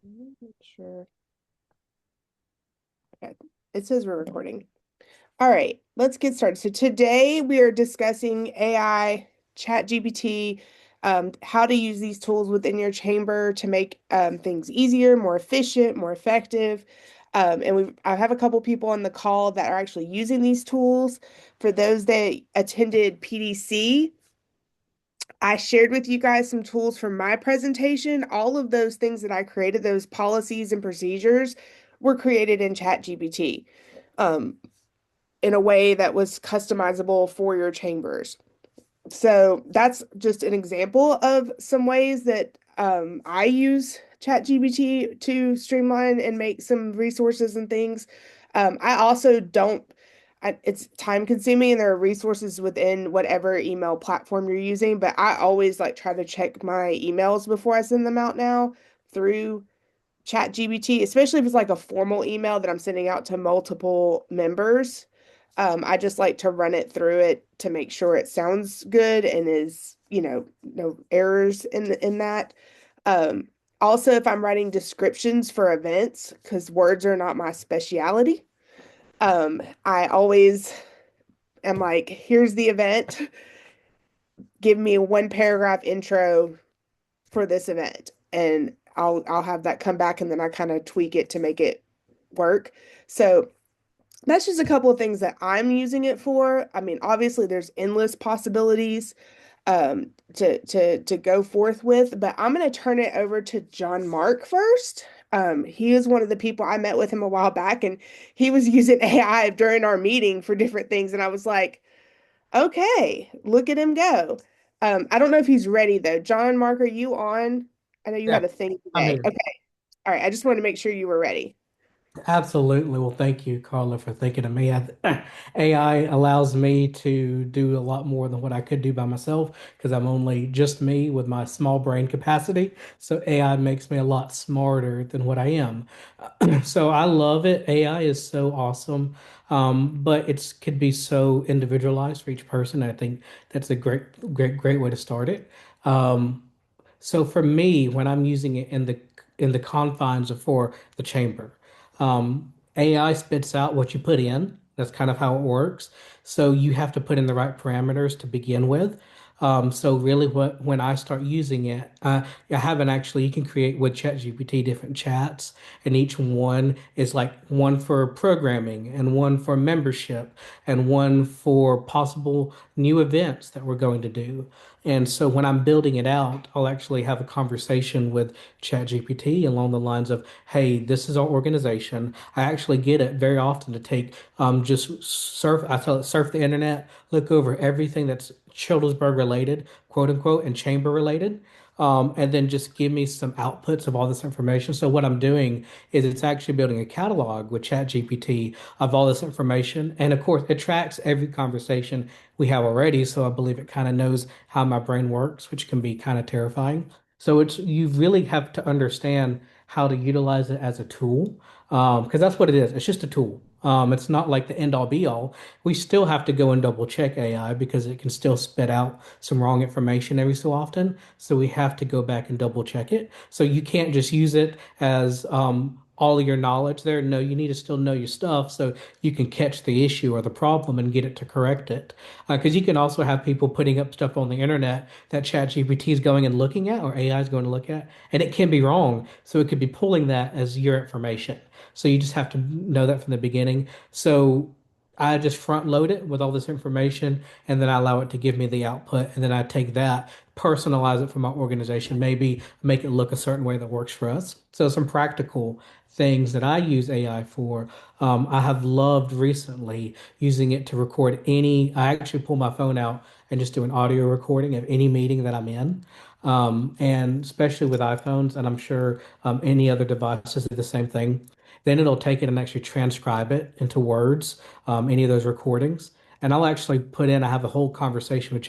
Not sure. Okay. It says we're recording. All right, let's get started. So today we are discussing AI, ChatGPT, how to use these tools within your chamber to make things easier, more efficient, more effective. I have a couple people on the call that are actually using these tools. For those that attended PDC, I shared with you guys some tools from my presentation. All of those things that I created, those policies and procedures, were created in ChatGPT. Um, in a way that was customizable for your chambers. So that's just an example of some ways that I use ChatGPT to streamline and make some resources and things. I also don't, it's time consuming and there are resources within whatever email platform you're using, but I always like try to check my emails before I send them out now through ChatGPT, especially if it's like a formal email that I'm sending out to multiple members. I just like to run it through it to make sure it sounds good and is, no errors in that. Um, Also, if I'm writing descriptions for events, because words are not my specialty, I always am like, here's the event, give me a one paragraph intro for this event. And I'll have that come back and then I kind of tweak it to make it work. So that's just a couple of things that I'm using it for. I mean, obviously there's endless possibilities to go forth with, but I'm going to turn it over to John Mark first. He is one of the people I met with him a while back, and he was using AI during our meeting for different things, and I was like, okay, look at him go. I don't know if he's ready though. John Mark, are you on? I know you Yeah, had a thing I'm today. here. Okay. All right. I just wanted to make sure you were ready. Absolutely. Well, thank you, Carla, for thinking of me. AI allows me to do a lot more than what I could do by myself because I'm only just me with my small brain capacity. So AI makes me a lot smarter than what I am. So I love it. AI is so awesome, but it could be so individualized for each person. I think that's a great way to start it. Um, So for me, when I'm using it in the confines of for the chamber, AI spits out what you put in. That's kind of how it works. So you have to put in the right parameters to begin with. So really, what when I start using it, I haven't actually. You can create with ChatGPT different chats, and each one is like one for programming, and one for membership, and one for possible new events that we're going to do. And so when I'm building it out, I'll actually have a conversation with ChatGPT along the lines of, "Hey, this is our organization." I actually get it very often to take just surf. I tell it surf the internet, look over everything that's Childersburg related, quote unquote, and chamber related. And then just give me some outputs of all this information. So what I'm doing is it's actually building a catalog with ChatGPT of all this information. And of course, it tracks every conversation we have already. So I believe it kind of knows how my brain works, which can be kind of terrifying. So it's you really have to understand how to utilize it as a tool, because that's what it is. It's just a tool. It's not like the end all be all. We still have to go and double check AI because it can still spit out some wrong information every so often. So we have to go back and double check it. So you can't just use it as all of your knowledge there. No, you need to still know your stuff so you can catch the issue or the problem and get it to correct it. Because you can also have people putting up stuff on the internet that ChatGPT is going and looking at or AI is going to look at, and it can be wrong. So it could be pulling that as your information. So you just have to know that from the beginning. So I just front load it with all this information and then I allow it to give me the output. And then I take that, personalize it for my organization, maybe make it look a certain way that works for us. So some practical things that I use AI for. I have loved recently using it to record any, I actually pull my phone out and just do an audio recording of any meeting that I'm in. And especially with iPhones, and I'm sure any other devices do the same thing. Then it'll take it and actually transcribe it into words, any of those recordings. And I'll actually put in, I have a whole conversation with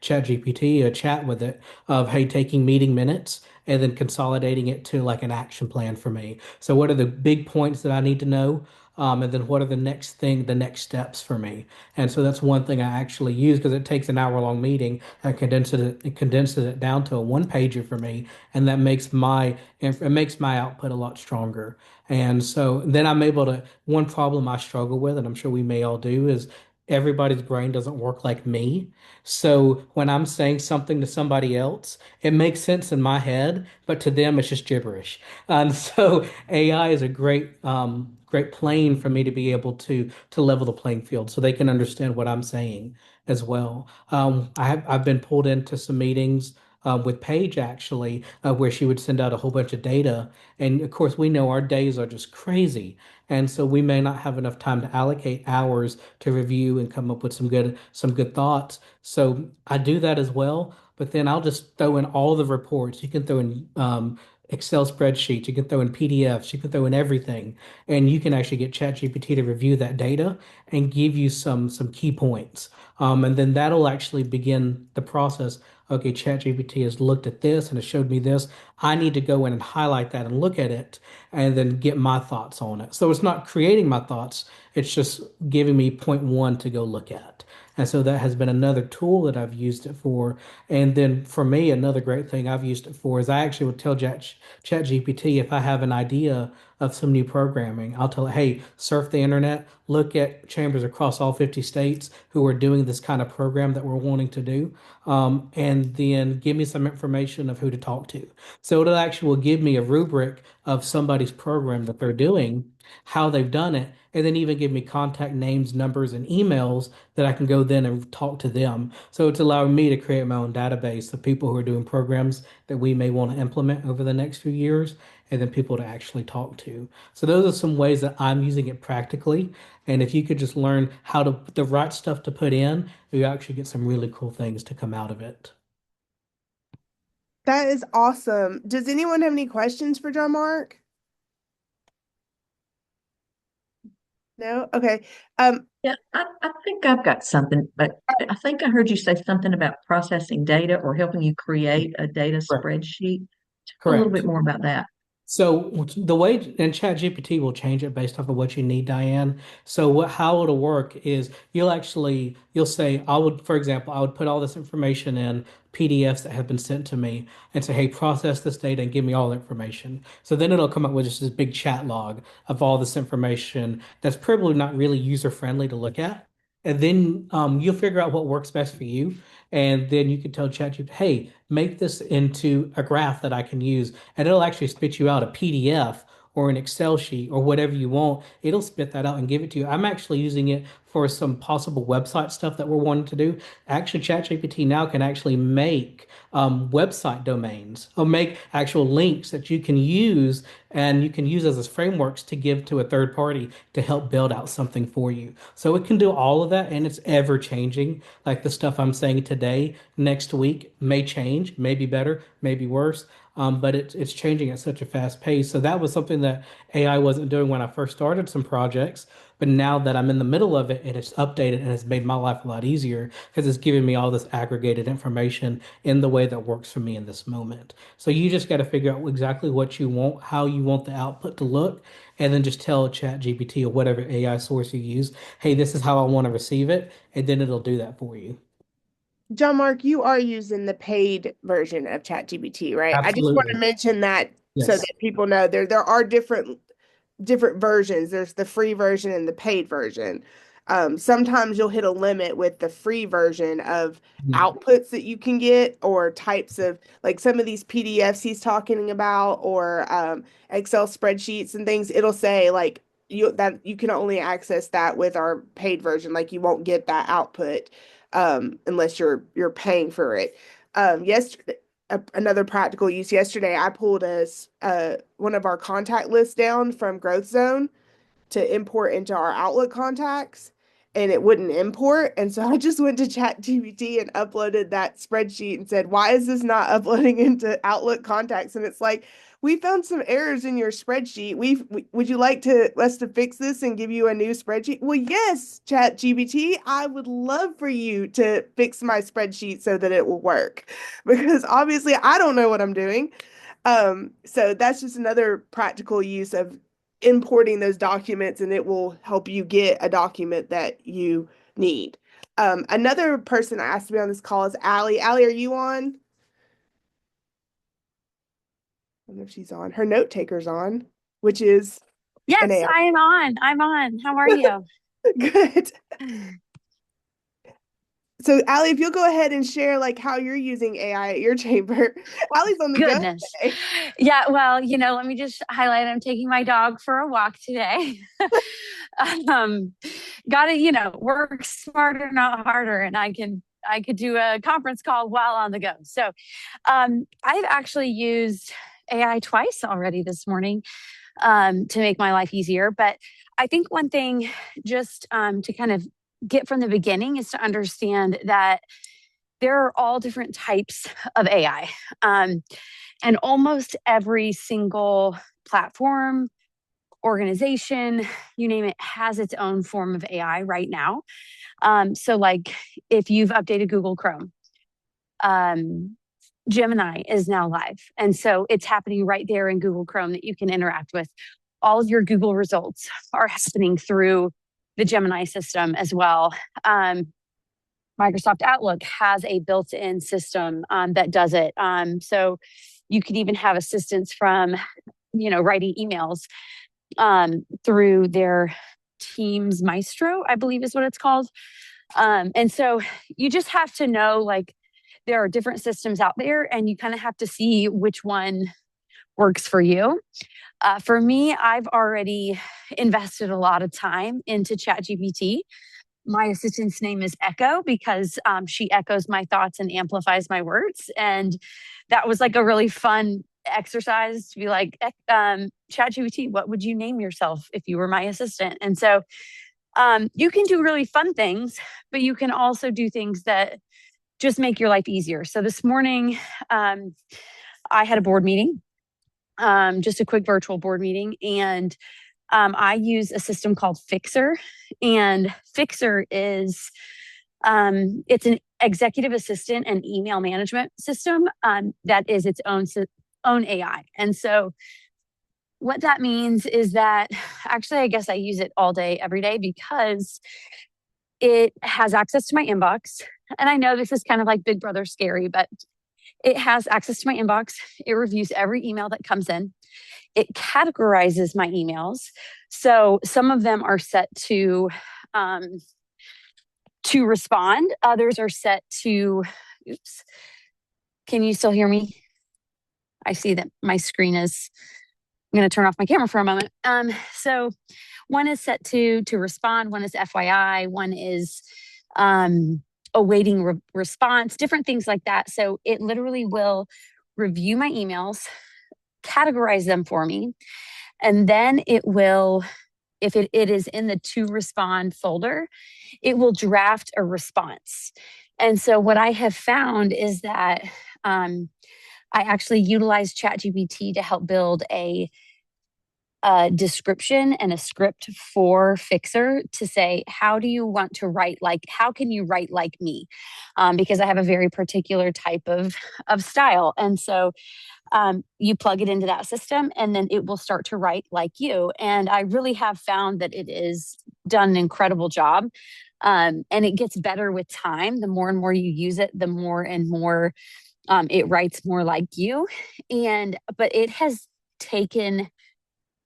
ChatGPT, a chat with it of, hey, taking meeting minutes and then consolidating it to like an action plan for me. So what are the big points that I need to know? and then what are the next steps for me. And so that's one thing I actually use because it takes an hour-long meeting and condenses it down to a one pager for me, and that makes my output a lot stronger. And so then I'm able to, one problem I struggle with, and I'm sure we may all do, is everybody's brain doesn't work like me. So when I'm saying something to somebody else, it makes sense in my head, but to them it's just gibberish. And so AI is a great plane for me to be able to level the playing field so they can understand what I'm saying as well. I've been pulled into some meetings with Paige actually, where she would send out a whole bunch of data. And of course, we know our days are just crazy. And so we may not have enough time to allocate hours to review and come up with some good thoughts. So I do that as well. But then I'll just throw in all the reports. You can throw in Excel spreadsheets, you can throw in PDFs, you can throw in everything, and you can actually get ChatGPT to review that data and give you some key points. And then that'll actually begin the process. Okay, ChatGPT has looked at this and has showed me this. I need to go in and highlight that and look at it and then get my thoughts on it. So it's not creating my thoughts, it's just giving me point one to go look at. And so that has been another tool that I've used it for. And then for me, another great thing I've used it for is I actually would tell ChatGPT if I have an idea of some new programming. I'll tell it, hey, surf the internet, look at chambers across all 50 states who are doing this kind of program that we're wanting to do, and then give me some information of who to talk to. So it'll actually will give me a rubric of somebody's program that they're doing, how they've done it, and then even give me contact names, numbers, and emails that I can go then and talk to them. So it's allowing me to create my own database of people who are doing programs that we may want to implement over the next few years, and then people to actually talk to. So those are some ways that I'm using it practically. And if you could just learn how to put the right stuff to put in, you actually get some really cool things to come out of it. That is awesome. Does anyone have any questions for John Mark? No? Okay. Um, Yeah, I think I've got something, but I think I heard you say something about processing data or helping you create a data Correct. spreadsheet. A little bit Correct. more about that. So the way and ChatGPT will change it based off of what you need, Diane. So how it'll work is you'll say I would, for example, I would put all this information in PDFs that have been sent to me and say, hey, process this data and give me all the information. So then it'll come up with just this big chat log of all this information that's probably not really user friendly to look at. And then you'll figure out what works best for you. And then you can tell ChatGPT, hey, make this into a graph that I can use, and it'll actually spit you out a PDF or an Excel sheet or whatever you want. It'll spit that out and give it to you. I'm actually using it for some possible website stuff that we're wanting to do. Actually, ChatGPT now can actually make website domains or make actual links that you can use and you can use as frameworks to give to a third party to help build out something for you. So it can do all of that and it's ever changing. Like the stuff I'm saying today, next week may change, may be better, may be worse. But it's changing at such a fast pace. So that was something that AI wasn't doing when I first started some projects. But now that I'm in the middle of it, and it's updated and it's made my life a lot easier because it's giving me all this aggregated information in the way that works for me in this moment. So you just got to figure out exactly what you want, how you want the output to look, and then just tell ChatGPT or whatever AI source you use, hey, this is how I want to receive it, and then it'll do that for you. John Mark, you are using the paid version of ChatGPT, right? I just want to Absolutely. mention that so Yes. that people know there are different versions. There's the free version and the paid version. Sometimes you'll hit a limit with the free version of Mhm. outputs that you can get or types of like some of these PDFs he's talking about or Excel spreadsheets and things. It'll say like you can only access that with our paid version. Like you won't get that output unless you're paying for it. Yesterday another practical use yesterday, I pulled us one of our contact lists down from Growth Zone to import into our Outlook contacts, and it wouldn't import. And so I just went to ChatGPT and uploaded that spreadsheet and said, "Why is this not uploading into Outlook contacts?" And it's like, "We found some errors in your spreadsheet. Would you like to us to fix this and give you a new spreadsheet?" Well, yes, ChatGPT, I would love for you to fix my spreadsheet so that it will work because obviously I don't know what I'm doing. So that's just another practical use of importing those documents and it will help you get a document that you need. Another person I asked to be on this call is Allie. Allie, are you on? I don't know if she's on. Her note taker's on, which is an Yes, AI. I am on. I'm on. How are you? Good. So, Allie, if you'll go ahead and share like how you're using AI at your chamber. Allie's on the go Goodness. today. Yeah, well, let me just highlight I'm taking my dog for a walk today. um, Gotta, work smarter, not harder, and I could do a conference call while on the go. So, I've actually used AI twice already this morning to make my life easier. But I think one thing just to kind of get from the beginning is to understand that there are all different types of AI. And almost every single platform, organization, you name it, has its own form of AI right now. So, like if you've updated Google Chrome, um, Gemini is now live. And so it's happening right there in Google Chrome that you can interact with. All of your Google results are happening through the Gemini system as well. Microsoft Outlook has a built-in system that does it. So you could even have assistance from, writing emails through their Teams Maestro, I believe is what it's called. And so you just have to know, like, there are different systems out there, and you kind of have to see which one works for you. For me, I've already invested a lot of time into ChatGPT. My assistant's name is Echo because she echoes my thoughts and amplifies my words. And that was like a really fun exercise to be like, ChatGPT, what would you name yourself if you were my assistant? And so you can do really fun things, but you can also do things that just make your life easier. So this morning, I had a board meeting, just a quick virtual board meeting, and I use a system called Fixer, and Fixer is it's an executive assistant and email management system that is its own AI. And so what that means is that actually, I guess I use it all day, every day, because it has access to my inbox. And I know this is kind of like Big Brother scary, but it has access to my inbox. It reviews every email that comes in. It categorizes my emails. So some of them are set to respond. Others are set to, oops. Can you still hear me? I see that my screen is, I'm going to turn off my camera for a moment. So one is set to respond. One is FYI. One is awaiting response, different things like that. So it literally will review my emails, categorize them for me, and then it will, if it is in the to respond folder, it will draft a response. And so what I have found is that I actually utilize ChatGPT to help build a description and a script for Fixer to say, how do you want to write? Like, how can you write like me? Because I have a very particular type of style. And so you plug it into that system and then it will start to write like you. And I really have found that it is done an incredible job. And it gets better with time. The more and more you use it, the more and more it writes more like you. But it has taken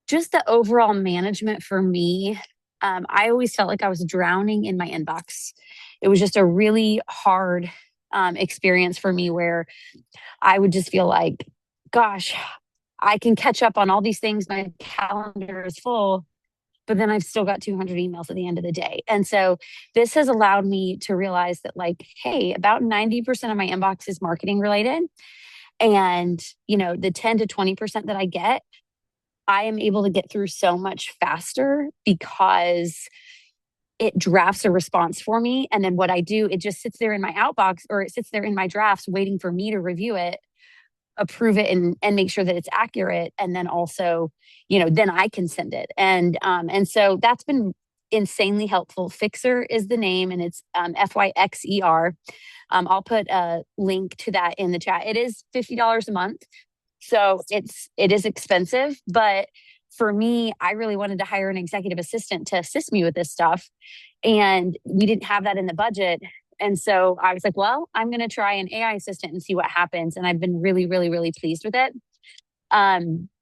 just the overall management for me. I always felt like I was drowning in my inbox. It was just a really hard experience for me where I would just feel like, gosh, I can catch up on all these things. My calendar is full, but then I've still got 200 emails at the end of the day. And so this has allowed me to realize that, like, hey, about 90% of my inbox is marketing related. And, the 10 to 20% that I get, I am able to get through so much faster because it drafts a response for me. And then what I do, it just sits there in my outbox, or it sits there in my drafts waiting for me to review it, approve it, and make sure that it's accurate. And then also, then I can send it. And so that's been insanely helpful. Fixer is the name, and it's FYXER. I'll put a link to that in the chat. It is $50 a month. So it is expensive, but for me, I really wanted to hire an executive assistant to assist me with this stuff. And we didn't have that in the budget. And so I was like, well, I'm going to try an AI assistant and see what happens. And I've been really, really, really pleased with it.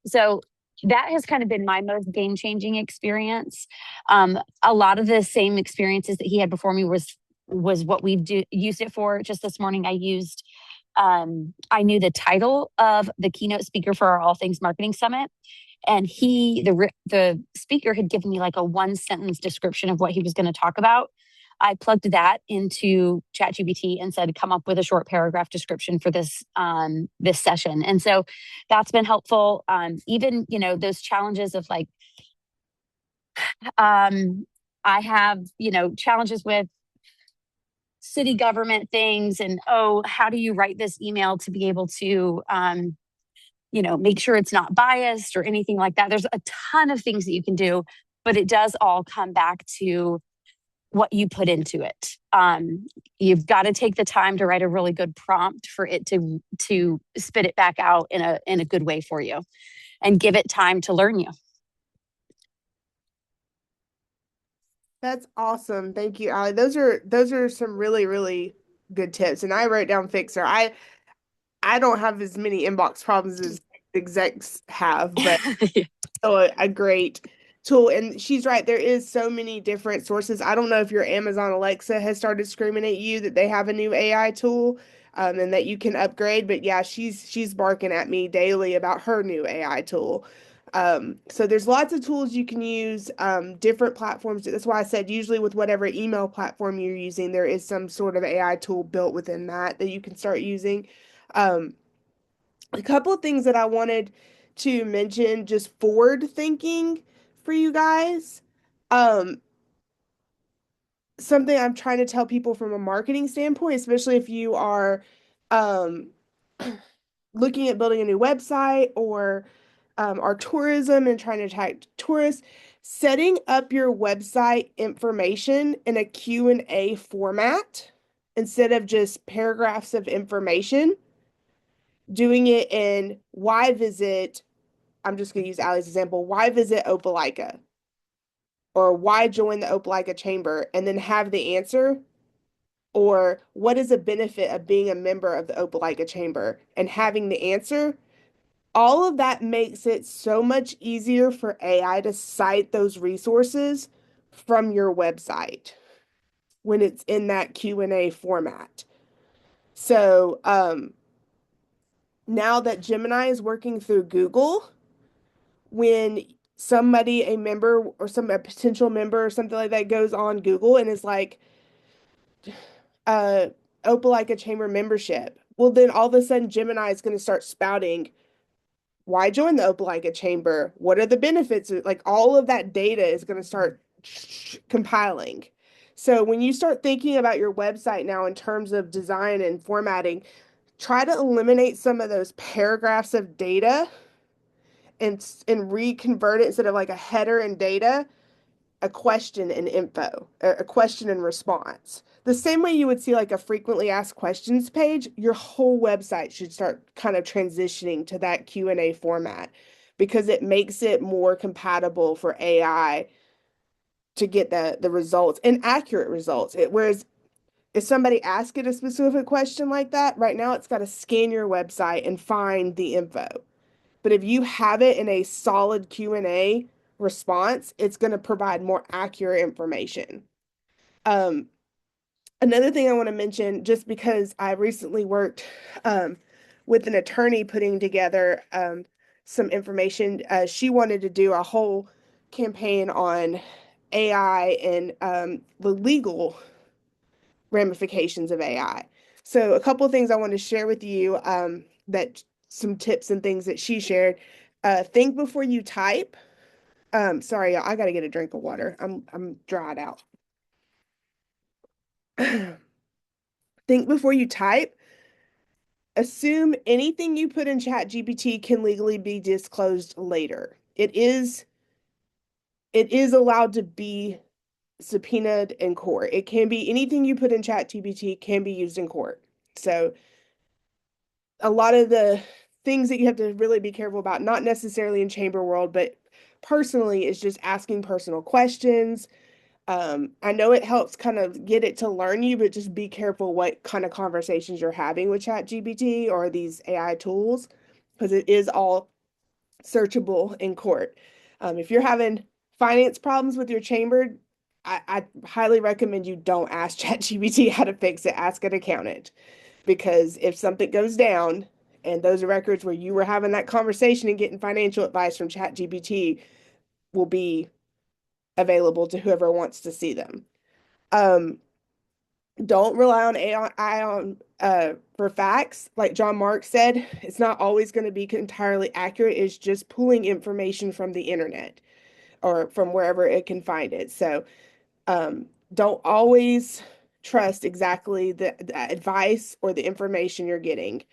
So that has kind of been my most game changing experience. A lot of the same experiences that he had before me was what used it for. Just this morning, I knew the title of the keynote speaker for our All Things Marketing Summit, and the speaker had given me like a 1 sentence description of what he was going to talk about. I plugged that into ChatGPT and said, come up with a short paragraph description for this session. And so that's been helpful. Even, those challenges of like, I have, challenges with city government things and, how do you write this email to be able to, make sure it's not biased or anything like that. There's a ton of things that you can do, but it does all come back to what you put into it. You've got to take the time to write a really good prompt for it to spit it back out in a good way for you, and give it time to learn you. That's awesome. Thank you, Allie. Those are some really, really good tips. And I wrote down Fixer. I don't have as many inbox problems as execs have, but still a great tool. And she's right, there is so many different sources. I don't know if your Amazon Alexa has started screaming at you that they have a new AI tool, and that you can upgrade. But yeah, she's barking at me daily about her new AI tool. So there's lots of tools you can use, different platforms. That's why I said usually with whatever email platform you're using, there is some sort of AI tool built within that you can start using. Um, a couple of things that I wanted to mention, just forward thinking for you guys. Um, Something I'm trying to tell people from a marketing standpoint, especially if you are um, looking at building a new website or our tourism and trying to attract tourists, setting up your website information in a Q&A format instead of just paragraphs of information, doing it in why visit, I'm just going to use Allie's example, why visit Opelika or why join the Opelika Chamber, and then have the answer, or what is the benefit of being a member of the Opelika Chamber and having the answer. All of that makes it so much easier for AI to cite those resources from your website when it's in that Q&A format. So now that Gemini is working through Google, when somebody, a member or a potential member or something like that goes on Google and is like, Opelika Chamber membership, well, then all of a sudden Gemini is going to start spouting, why join the Opelika Chamber? What are the benefits? Like all of that data is going to start compiling. So when you start thinking about your website now in terms of design and formatting, try to eliminate some of those paragraphs of data and reconvert it, instead of like a header and data, a question and info, a question and response. The same way you would see like a frequently asked questions page, your whole website should start kind of transitioning to that Q&A format, because it makes it more compatible for AI to get the results and accurate results. Whereas if somebody asks it a specific question like that, right now it's got to scan your website and find the info. But if you have it in a solid Q&A response, it's going to provide more accurate information. Another thing I want to mention, just because I recently worked with an attorney putting together some information, she wanted to do a whole campaign on AI and the legal ramifications of AI. So a couple of things I want to share with you, that some tips and things that she shared. Think before you type. Sorry, I got to get a drink of water. I'm dried out. Think before you type. Assume anything you put in ChatGPT can legally be disclosed later. It is allowed to be subpoenaed in court. It can be anything you put in ChatGPT can be used in court. So a lot of the things that you have to really be careful about, not necessarily in chamber world, but personally is just asking personal questions. I know it helps kind of get it to learn you, but just be careful what kind of conversations you're having with ChatGPT or these AI tools, because it is all searchable in court. If you're having finance problems with your chamber, I highly recommend you don't ask ChatGPT how to fix it. Ask an accountant, because if something goes down and those records where you were having that conversation and getting financial advice from ChatGPT will be available to whoever wants to see them. Um, don't rely on AI for facts. Like John Mark said, it's not always going to be entirely accurate. It's just pulling information from the internet or from wherever it can find it. So don't always trust exactly the advice or the information you're getting.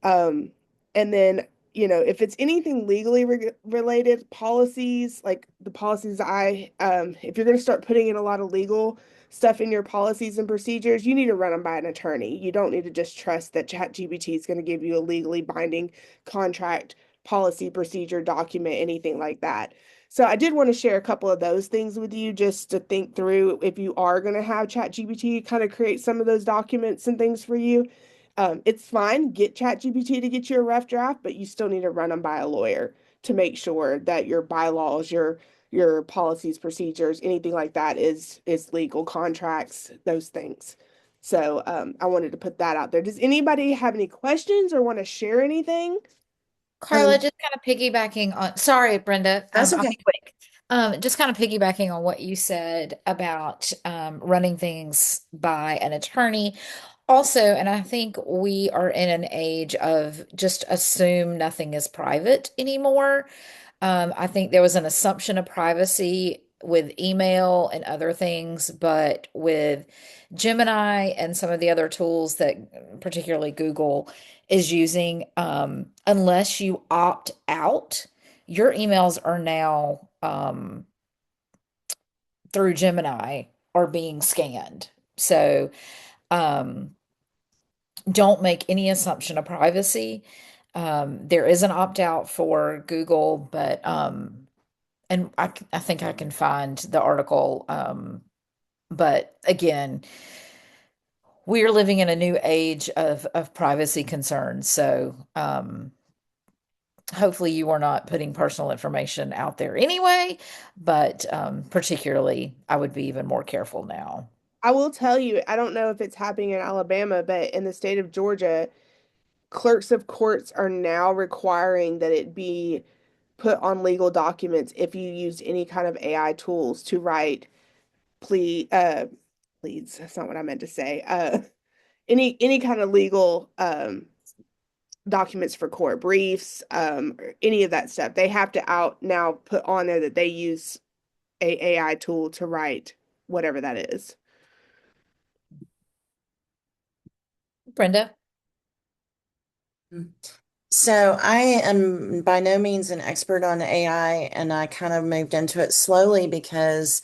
Um, and then, if it's anything legally related, policies, like the policies if you're going to start putting in a lot of legal stuff in your policies and procedures, you need to run them by an attorney. You don't need to just trust that ChatGPT is going to give you a legally binding contract, policy, procedure, document, anything like that. So I did want to share a couple of those things with you just to think through if you are going to have ChatGPT kind of create some of those documents and things for you. It's fine, get ChatGPT to get you a rough draft, but you still need to run them by a lawyer to make sure that your bylaws, your policies, procedures, anything like that is legal, contracts, those things. So I wanted to put that out there. Does anybody have any questions or want to share anything? Carla, just kind of piggybacking on, sorry, Brenda, That's I'll be okay. quick. Just kind of piggybacking on what you said about running things by an attorney. Also, and I think we are in an age of just assume nothing is private anymore. I think there was an assumption of privacy with email and other things, but with Gemini and some of the other tools that particularly Google is using, unless you opt out, your emails are now through Gemini are being scanned. So um, don't make any assumption of privacy. There is an opt out for Google, but and I think I can find the article. But again, we're living in a new age of privacy concerns. So hopefully you are not putting personal information out there anyway, but particularly I would be even more careful now. I will tell you, I don't know if it's happening in Alabama, but in the state of Georgia, clerks of courts are now requiring that it be put on legal documents if you used any kind of AI tools to write plea pleads. That's not what I meant to say. Any kind of legal documents for court briefs, or any of that stuff. They have to out now put on there that they use a AI tool to write whatever that is. Brenda? So I am by no means an expert on AI, and I kind of moved into it slowly because,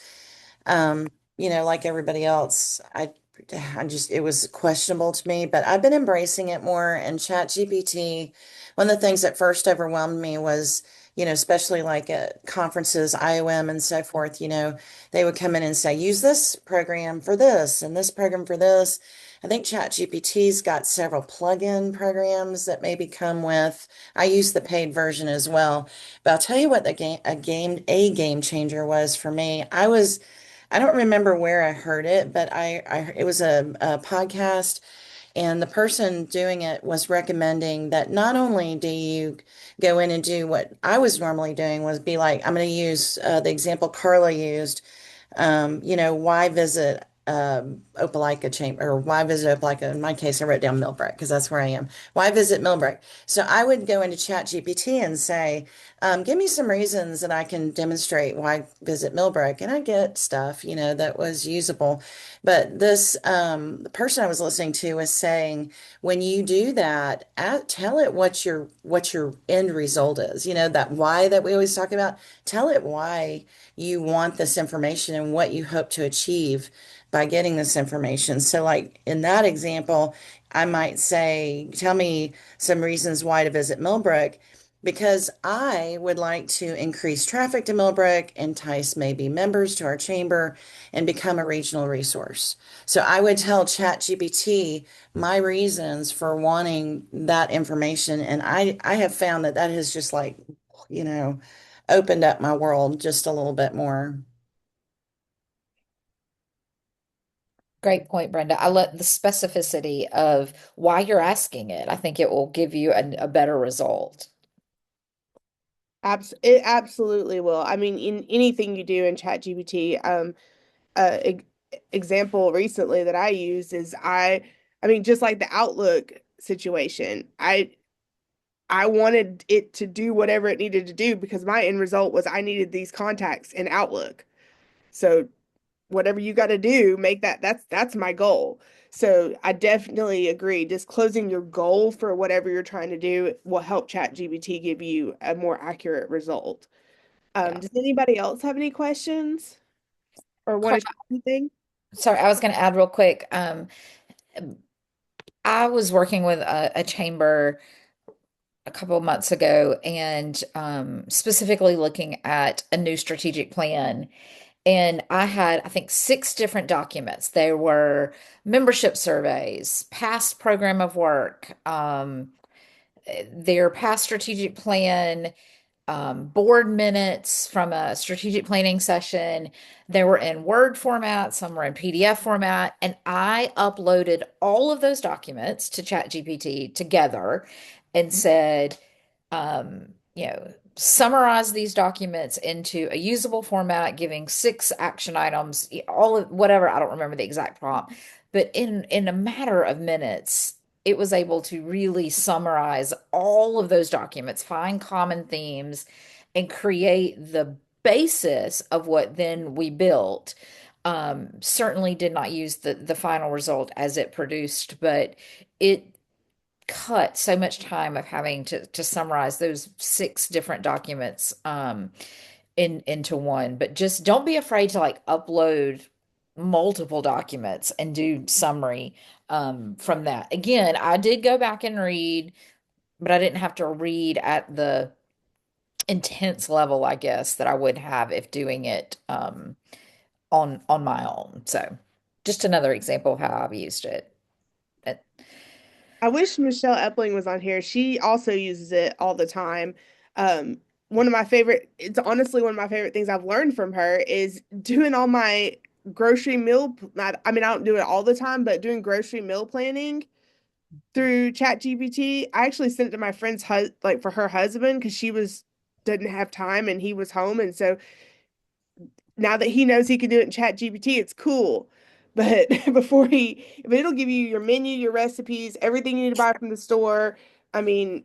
um, like everybody else, I just it was questionable to me, but I've been embracing it more. And ChatGPT, one of the things that first overwhelmed me was, especially like at conferences, IOM and so forth, they would come in and say, use this program for this and this program for this. I think ChatGPT's got several plug-in programs that maybe come with. I use the paid version as well. But I'll tell you what a game changer was for me. I don't remember where I heard it, but it was a podcast, and the person doing it was recommending that not only do you go in and do what I was normally doing was be like, I'm going to use the example Carla used, why visit Opelika Chamber, or why visit Opelika? In my case, I wrote down Millbrook because that's where I am. Why visit Millbrook? So I would go into ChatGPT and say, give me some reasons that I can demonstrate why visit Millbrook, and I get stuff, that was usable. But this the person I was listening to was saying, when you do that, tell it what your end result is. That why that we always talk about. Tell it why you want this information and what you hope to achieve by getting this information. So, like in that example, I might say, tell me some reasons why to visit Millbrook. because I would like to increase traffic to Millbrook, entice maybe members to our chamber, and become a regional resource. So I would tell ChatGPT my reasons for wanting that information, and I have found that that has just like, you know, opened up my world just a little bit more. Great point, Brenda. I let the specificity of why you're asking it. I think it will give you a better result. It absolutely will. I mean, in anything you do in ChatGPT, e example recently that I use is I mean, just like the Outlook situation, I wanted it to do whatever it needed to do because my end result was I needed these contacts in Outlook. So whatever you got to do, make that's my goal. So I definitely agree. Disclosing your goal for whatever you're trying to do will help ChatGPT give you a more accurate result. Yeah. Does anybody else have any questions or want Carl, to share anything? sorry, I was going to add real quick. I was working with a chamber a couple of months ago and specifically looking at a new strategic plan. And I had, I think, six different documents. There were membership surveys, past program of work, their past strategic plan, board minutes from a strategic planning session. They were in Word format, some were in PDF format, and I uploaded all of those documents to ChatGPT together and said, summarize these documents into a usable format, giving six action items, all of whatever, I don't remember the exact prompt, but in a matter of minutes, it was able to really summarize all of those documents, find common themes, and create the basis of what then we built. Certainly did not use the final result as it produced, but it cut so much time of having to summarize those six different documents into one. But just don't be afraid to like upload multiple documents and do summary from that. Again, I did go back and read, but I didn't have to read at the intense level, I guess, that I would have if doing it on my own. So just another example of how I've used it. But I wish Michelle Epling was on here. She also uses it all the time. Um, one of my favorite, it's honestly one of my favorite things I've learned from her is doing all my grocery meal. Not, I mean, I don't do it all the time, but doing grocery meal planning through ChatGPT. I actually sent it to my friend's like for her husband because she was didn't have time and he was home, and so now that he knows he can do it in ChatGPT, it's cool. But but it'll give you your menu, your recipes, everything you need to buy from the store. I mean,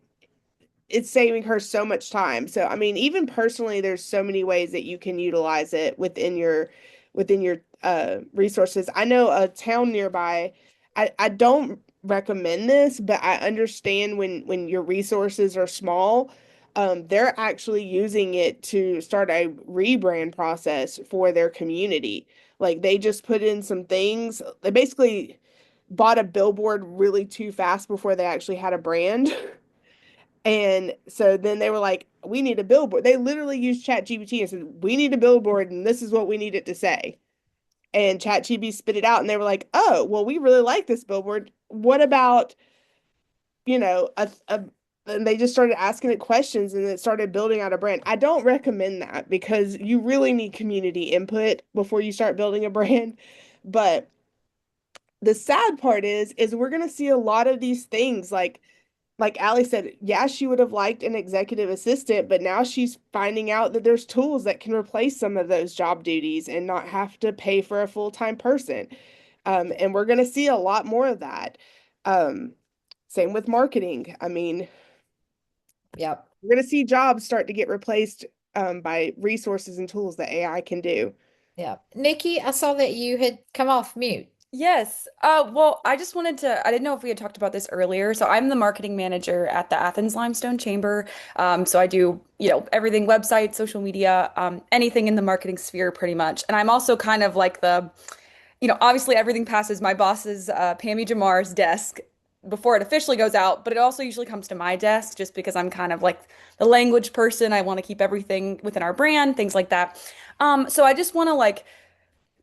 it's saving her so much time. So, I mean, even personally, there's so many ways that you can utilize it within your resources. I know a town nearby. I don't recommend this, but I understand when your resources are small, they're actually using it to start a rebrand process for their community. Like they just put in some things. They basically bought a billboard really too fast before they actually had a brand. And so then they were like, we need a billboard. They literally used ChatGPT and said, we need a billboard and this is what we need it to say. And ChatGPT spit it out and they were like, oh, well, we really like this billboard. What about, you know, and they just started asking it questions and it started building out a brand. I don't recommend that because you really need community input before you start building a brand. But the sad part is we're going to see a lot of these things like Allie said, yeah, she would have liked an executive assistant, but now she's finding out that there's tools that can replace some of those job duties and not have to pay for a full-time person. And we're going to see a lot more of that. Um, Same with marketing. I mean, yep. we're going to see jobs start to get replaced by resources and tools that AI can do. Yeah. Nikki, I saw that you had come off mute. Yes. Well, I just wanted to, I didn't know if we had talked about this earlier. So I'm the marketing manager at the Athens Limestone Chamber. So I do, everything, website, social media, anything in the marketing sphere pretty much. And I'm also kind of like obviously everything passes my boss's, Pammy Jamar's desk. before it officially goes out, but it also usually comes to my desk just because I'm kind of like the language person. I want to keep everything within our brand, things like that. So I just want to like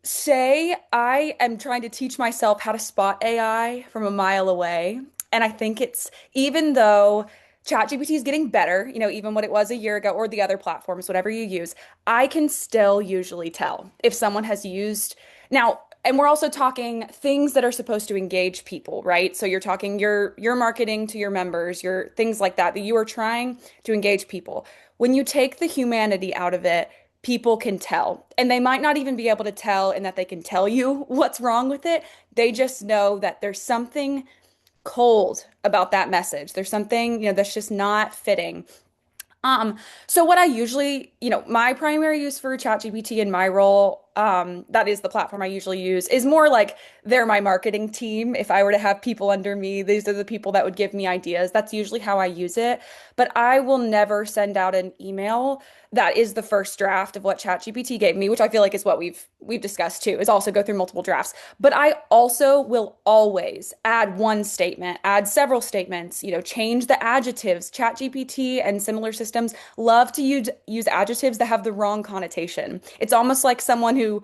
say I am trying to teach myself how to spot AI from a mile away. And I think it's even though ChatGPT is getting better, even what it was a year ago or the other platforms, whatever you use, I can still usually tell if someone has used now, and we're also talking things that are supposed to engage people, right? So you're talking your marketing to your members, your things like that you are trying to engage people. When you take the humanity out of it, people can tell. And they might not even be able to tell and that they can tell you what's wrong with it. They just know that there's something cold about that message. There's something, that's just not fitting. So what I usually, my primary use for ChatGPT in my role, that is the platform I usually use, is more like they're my marketing team. If I were to have people under me, these are the people that would give me ideas. That's usually how I use it. But I will never send out an email that is the first draft of what ChatGPT gave me, which I feel like is what we've discussed too, is also go through multiple drafts. But I also will always add one statement, add several statements, change the adjectives. ChatGPT and similar systems love to use adjectives that have the wrong connotation. It's almost like someone who,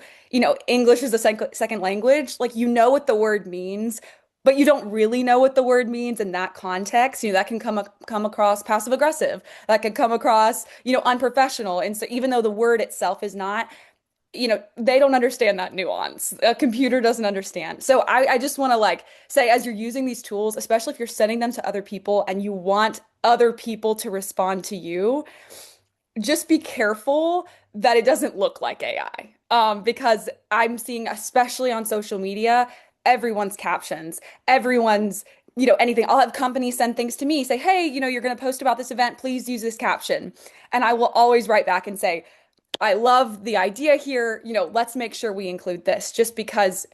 English is a second language, like what the word means, but you don't really know what the word means in that context. That can come across passive aggressive. That could come across, unprofessional. And so even though the word itself is not, they don't understand that nuance. A computer doesn't understand. So I just want to like say, as you're using these tools, especially if you're sending them to other people and you want other people to respond to you, just be careful that it doesn't look like AI. Because I'm seeing, especially on social media, everyone's captions, everyone's, anything. I'll have companies send things to me, say, hey, you're going to post about this event, please use this caption. And I will always write back and say, I love the idea here, let's make sure we include this just because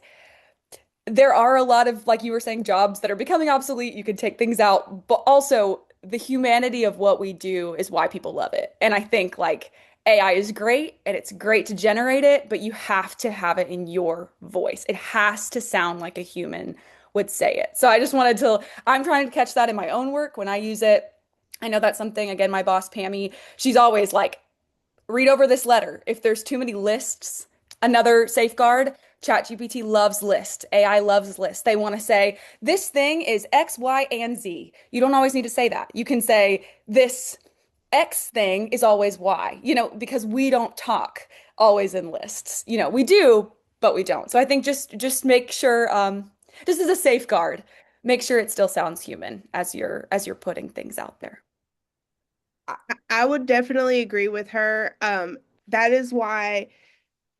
there are a lot of, like you were saying, jobs that are becoming obsolete. You can take things out, but also the humanity of what we do is why people love it. And I think like AI is great and it's great to generate it, but you have to have it in your voice. It has to sound like a human would say it. So I just wanted to, I'm trying to catch that in my own work when I use it. I know that's something, again, my boss, Pammy, she's always like, read over this letter. If there's too many lists, another safeguard, ChatGPT loves lists. AI loves lists. They want to say, this thing is X, Y, and Z. You don't always need to say that. You can say, this X thing is always Y, because we don't talk always in lists. We do, but we don't. So I think just make sure, just as a safeguard, make sure it still sounds human as you're putting things out there. I, I would definitely agree with her. That is why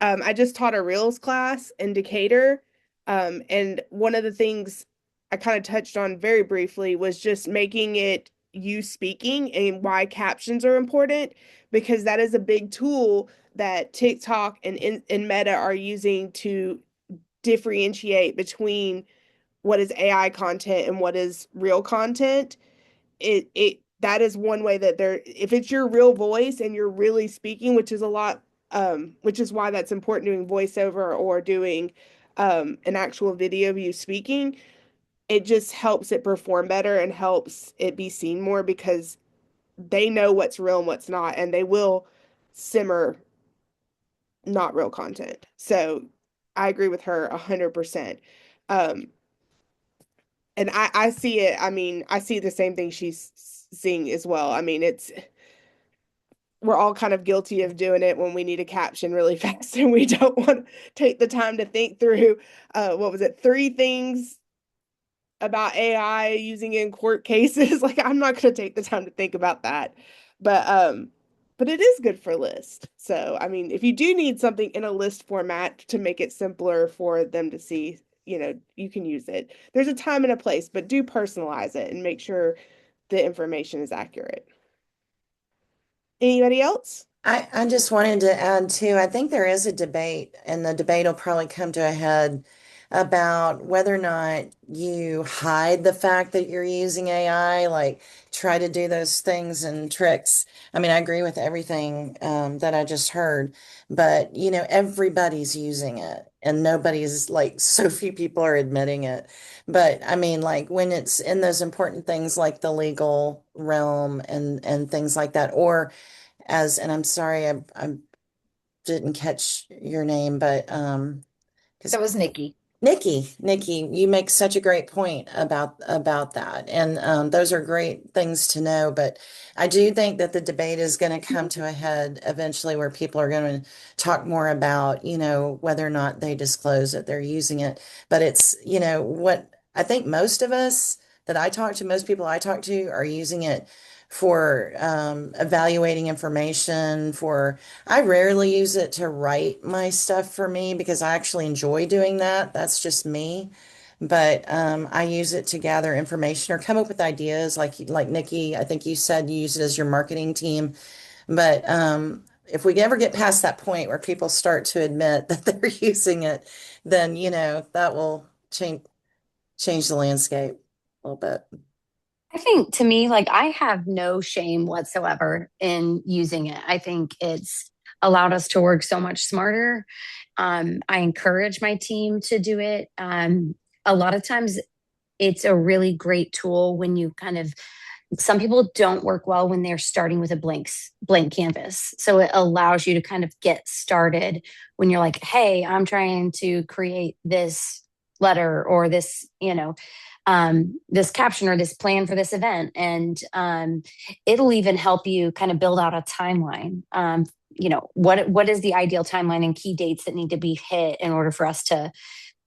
I just taught a Reels class in Decatur. And one of the things I kind of touched on very briefly was just making it you speaking and why captions are important, because that is a big tool that TikTok and Meta are using to differentiate between what is AI content and what is real content. It that is one way that they're, if it's your real voice and you're really speaking, which is a lot, which is why that's important doing voiceover or doing an actual video of you speaking. It just helps it perform better and helps it be seen more because they know what's real and what's not, and they will simmer not real content. So I agree with her 100%. Um, and I see it. I mean, I see the same thing she's seeing as well. I mean, we're all kind of guilty of doing it when we need a caption really fast and we don't want to take the time to think through what was it, three things about AI using it in court cases. Like I'm not going to take the time to think about that. But it is good for list. So, I mean, if you do need something in a list format to make it simpler for them to see, you can use it. There's a time and a place, but do personalize it and make sure the information is accurate. Anybody else? I just wanted to add too, I think there is a debate, and the debate will probably come to a head about whether or not you hide the fact that you're using AI, like try to do those things and tricks. I mean, I agree with everything that I just heard, but everybody's using it and nobody's like, so few people are admitting it. But I mean, like when it's in those important things like the legal realm and things like that, or and I'm sorry, I didn't catch your name, but because That was Nikki. Nikki, you make such a great point about that, and those are great things to know. But I do think that the debate is going to come to a head eventually, where people are going to talk more about, whether or not they disclose that they're using it. But it's, what I think most of us that I talk to, most people I talk to, are using it for evaluating information, for I rarely use it to write my stuff for me because I actually enjoy doing that. That's just me. But I use it to gather information or come up with ideas. Like Nikki, I think you said you use it as your marketing team. But if we ever get past that point where people start to admit that they're using it, then that will change the landscape a little bit. I think to me, like I have no shame whatsoever in using it. I think it's allowed us to work so much smarter. I encourage my team to do it. A lot of times it's a really great tool when you kind of some people don't work well when they're starting with a blank canvas. So it allows you to kind of get started when you're like, hey, I'm trying to create this letter or this, this caption or this plan for this event. And it'll even help you kind of build out a timeline. What is the ideal timeline and key dates that need to be hit in order for us to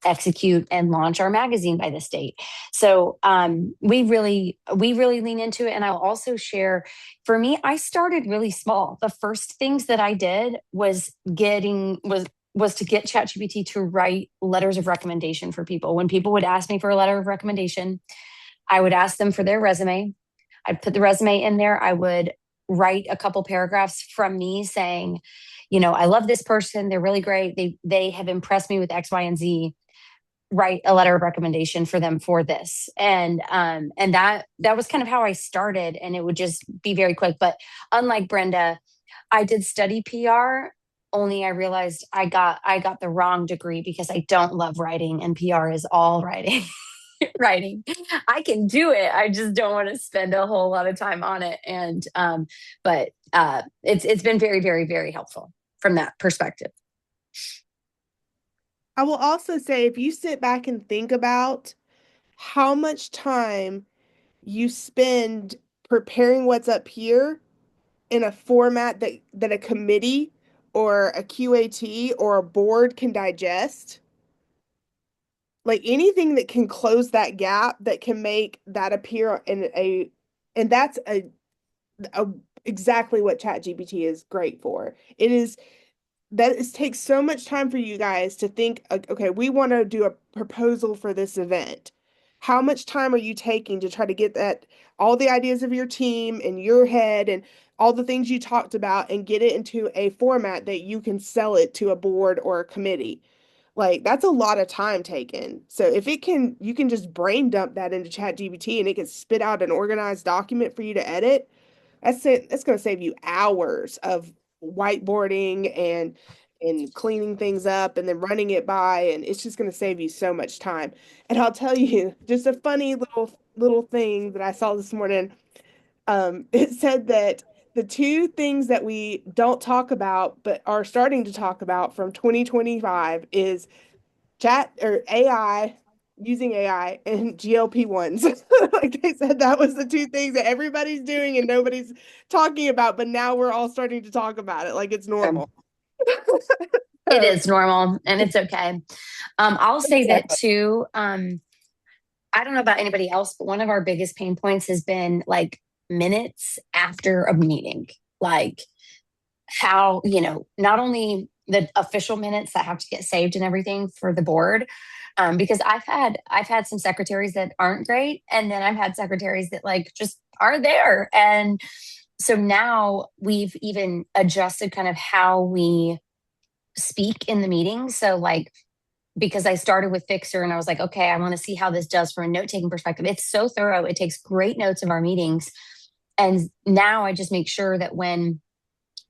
execute and launch our magazine by this date. So we really lean into it. And I'll also share, for me, I started really small. The first things that I did was to get ChatGPT to write letters of recommendation for people. When people would ask me for a letter of recommendation, I would ask them for their resume. I'd put the resume in there. I would write a couple paragraphs from me saying, I love this person. They're really great. They have impressed me with X, Y, and Z. Write a letter of recommendation for them for this. And that was kind of how I started, and it would just be very quick. But unlike Brenda, I did study PR, only I realized I got the wrong degree because I don't love writing, and PR is all writing. Writing. I can do it. I just don't want to spend a whole lot of time on it. And but it's been very, very, very helpful from that perspective. I will also say, if you sit back and think about how much time you spend preparing what's up here in a format that a committee or a QAT or a board can digest, like anything that can close that gap, that can make that appear and that's a exactly what ChatGPT is great for. It takes so much time for you guys to think, okay, we want to do a proposal for this event. How much time are you taking to try to get all the ideas of your team in your head and all the things you talked about and get it into a format that you can sell it to a board or a committee? Like that's a lot of time taken. So if you can just brain dump that into ChatGPT and it can spit out an organized document for you to edit. That's going to save you hours of whiteboarding and cleaning things up and then running it by, and it's just going to save you so much time. And I'll tell you, just a funny little thing that I saw this morning. It said that the two things that we don't talk about but are starting to talk about from 2025 is chat or AI, using AI, and GLP-1s. Like they said that was the two things that everybody's doing and nobody's talking about, but now we're all starting to talk about it like it's normal. It So, is normal and it's okay. I'll say that exactly. too. I don't know about anybody else, but one of our biggest pain points has been like minutes after a meeting. Like how, not only the official minutes that have to get saved and everything for the board, because I've had some secretaries that aren't great, and then I've had secretaries that like just aren't there. And so now we've even adjusted kind of how we speak in the meeting. So like because I started with Fixer and I was like, okay, I want to see how this does from a note taking perspective. It's so thorough. It takes great notes of our meetings. And now I just make sure that when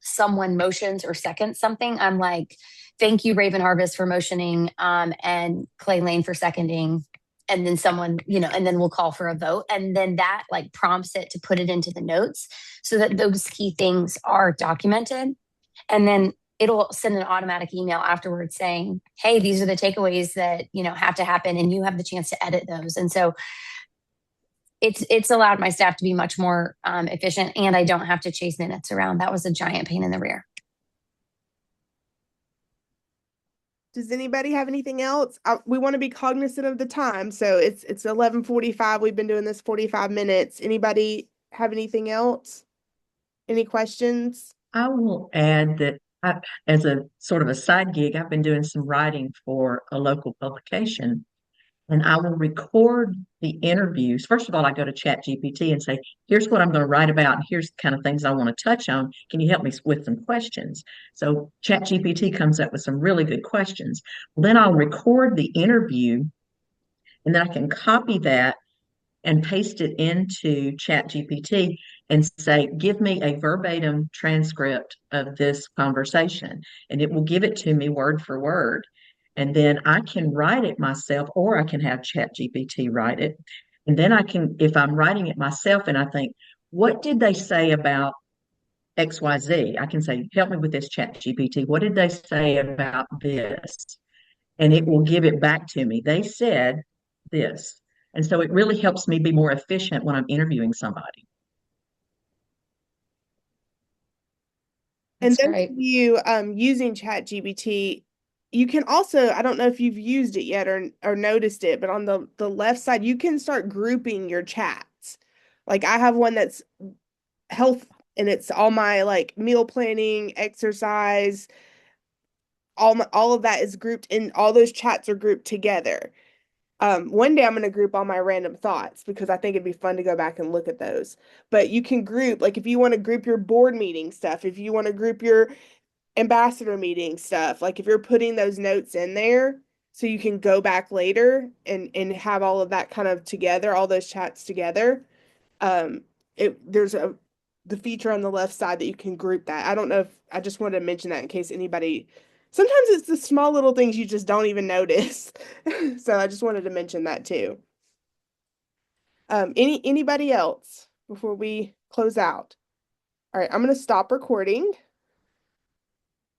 someone motions or seconds something, I'm like, thank you, Raven Harvest, for motioning, and Clay Lane for seconding. And then someone, and then we'll call for a vote. And then that like prompts it to put it into the notes so that those key things are documented. And then it'll send an automatic email afterwards saying, hey, these are the takeaways that, have to happen. And you have the chance to edit those. And so it's allowed my staff to be much more efficient, and I don't have to chase minutes around. That was a giant pain in the rear. Does anybody have anything else? We want to be cognizant of the time. So it's 11:45. We've been doing this 45 minutes. Anybody have anything else? Any questions? I will add that as a sort of a side gig, I've been doing some writing for a local publication, and I will record the interviews. First of all, I go to ChatGPT and say, here's what I'm going to write about, and here's the kind of things I want to touch on. Can you help me with some questions? So ChatGPT comes up with some really good questions. Then I'll record the interview, and then I can copy that and paste it into ChatGPT and say, give me a verbatim transcript of this conversation. And it will give it to me word for word. And then I can write it myself, or I can have ChatGPT write it. And then I can, if I'm writing it myself and I think, what did they say about XYZ? I can say, help me with this, ChatGPT. What did they say about this? And it will give it back to me. They said this. And so it really helps me be more efficient when I'm interviewing somebody. And That's those great. of you using ChatGPT, you can also, I don't know if you've used it yet or noticed it, but on the left side, you can start grouping your chats. Like I have one that's health, and it's all my like meal planning, exercise, all of that is grouped in, all those chats are grouped together. One day I'm going to group all my random thoughts because I think it'd be fun to go back and look at those. But you can group, like if you want to group your board meeting stuff, if you want to group your ambassador meeting stuff, like if you're putting those notes in there so you can go back later and have all of that kind of together, all those chats together. Um, there's the feature on the left side that you can group that. I don't know if I just wanted to mention that in case anybody, sometimes it's the small little things you just don't even notice. So I just wanted to mention that too. Anybody else before we close out? All right, I'm going to stop recording.